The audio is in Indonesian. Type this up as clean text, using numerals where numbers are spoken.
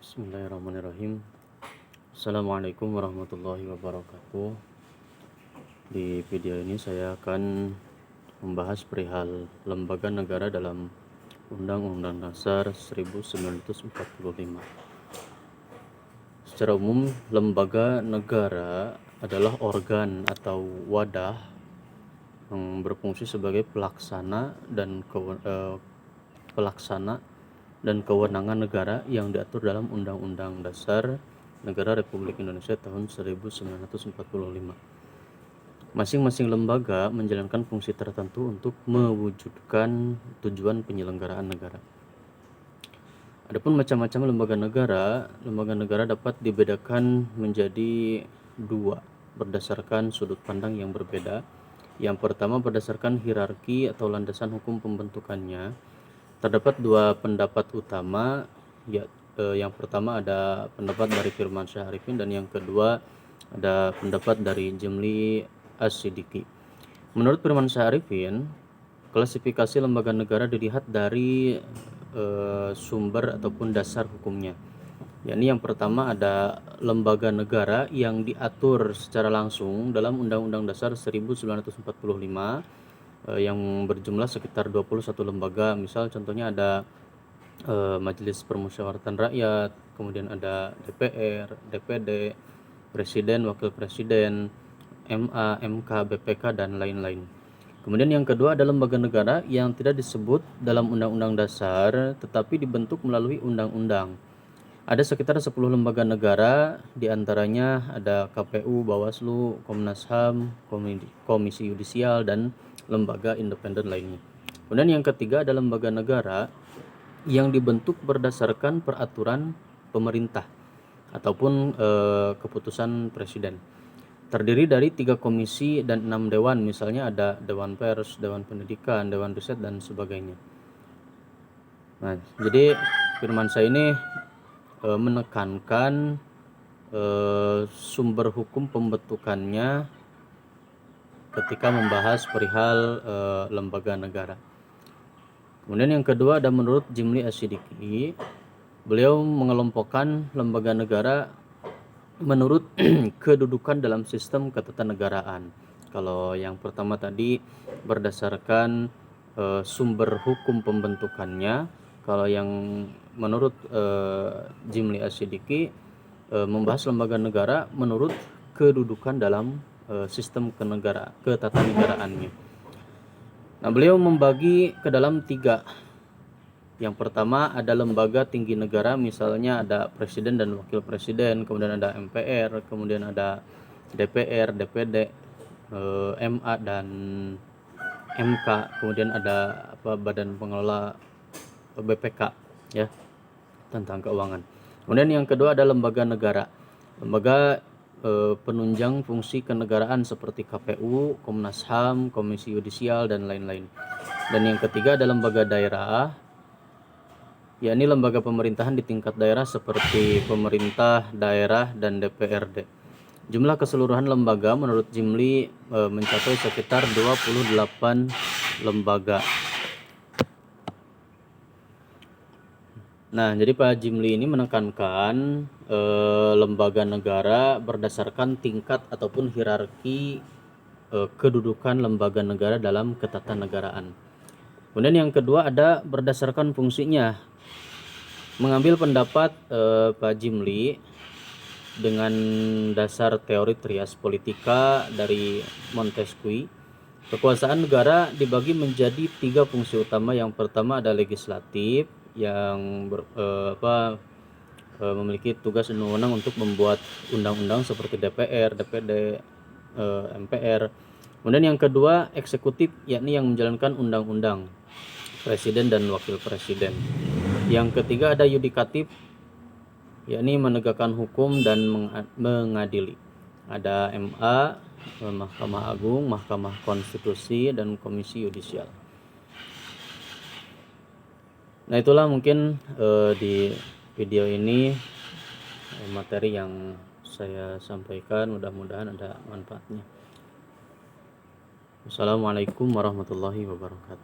Bismillahirrahmanirrahim. Assalamualaikum warahmatullahi wabarakatuh. Di video ini saya akan membahas perihal lembaga negara dalam Undang-Undang Dasar 1945. Secara umum, lembaga negara adalah organ atau wadah yang berfungsi sebagai pelaksana dan kewenangan negara yang diatur dalam Undang-Undang Dasar Negara Republik Indonesia tahun 1945. Masing-masing lembaga menjalankan fungsi tertentu untuk mewujudkan tujuan penyelenggaraan negara. Adapun macam-macam lembaga negara dapat dibedakan menjadi dua berdasarkan sudut pandang yang berbeda. Yang pertama berdasarkan hierarki atau landasan hukum pembentukannya. Terdapat dua pendapat utama, yang pertama ada pendapat dari Firmansyah Arifin dan yang kedua ada pendapat dari Jimli As-Siddiqi. Menurut Firmansyah Arifin, klasifikasi lembaga negara dilihat dari sumber ataupun dasar hukumnya. Yakni yang pertama ada lembaga negara yang diatur secara langsung dalam Undang-Undang Dasar 1945 yang berjumlah sekitar 21 lembaga. Misal contohnya ada Majelis Permusyawaratan Rakyat, kemudian ada DPR, DPD, Presiden, Wakil Presiden, MA, MK, BPK, dan lain-lain. Kemudian yang kedua ada lembaga negara yang tidak disebut dalam Undang-Undang Dasar tetapi dibentuk melalui undang-undang. Ada sekitar 10 lembaga negara, diantaranya ada KPU, Bawaslu, Komnas HAM, Komisi Yudisial, dan lembaga independen lainnya. Kemudian yang ketiga ada lembaga negara yang dibentuk berdasarkan peraturan pemerintah ataupun keputusan presiden. Terdiri dari 3 komisi dan 6 dewan, misalnya ada Dewan Pers, Dewan Pendidikan, Dewan Riset, dan sebagainya. Nah, jadi Firmansyah ini menekankan sumber hukum pembentukannya ketika membahas perihal lembaga negara. Kemudian yang kedua ada menurut Jimli As-Siddiqi, beliau mengelompokkan lembaga negara menurut kedudukan dalam sistem ketatanegaraan. Kalau yang pertama tadi berdasarkan sumber hukum pembentukannya, kalau yang menurut Jimli As-Siddiqi membahas lembaga negara menurut kedudukan dalam sistem ketatanegaraannya. Nah, beliau membagi ke dalam 3. Yang pertama ada lembaga tinggi negara, misalnya ada presiden dan wakil presiden, kemudian ada MPR, kemudian ada DPR, DPD, MA, dan MK, kemudian ada badan pengelola BPK ya tentang keuangan. Kemudian yang kedua ada lembaga negara, lembaga penunjang fungsi kenegaraan seperti KPU, Komnas HAM, Komisi Yudisial, dan lain-lain. Dan yang ketiga ada lembaga daerah, yakni lembaga pemerintahan di tingkat daerah seperti pemerintah daerah dan DPRD. Jumlah keseluruhan lembaga menurut Jimli mencapai sekitar 28 lembaga. Nah, jadi Pak Jimli ini menekankan lembaga negara berdasarkan tingkat ataupun hierarki kedudukan lembaga negara dalam ketatanegaraan. Kemudian yang kedua ada berdasarkan fungsinya. Mengambil pendapat Pak Jimli dengan dasar teori trias politika dari Montesquieu, kekuasaan negara dibagi menjadi 3 fungsi utama. Yang pertama ada legislatif yang memiliki tugas dan wewenang untuk membuat undang-undang seperti DPR, DPD, MPR. Kemudian yang kedua eksekutif, yakni yang menjalankan undang-undang, presiden dan wakil presiden. Yang ketiga ada yudikatif, yakni menegakkan hukum dan mengadili. Ada MA, Mahkamah Agung, Mahkamah Konstitusi, dan Komisi Yudisial. Nah, itulah mungkin di video ini materi yang saya sampaikan, mudah-mudahan ada manfaatnya. Wassalamualaikum warahmatullahi wabarakatuh.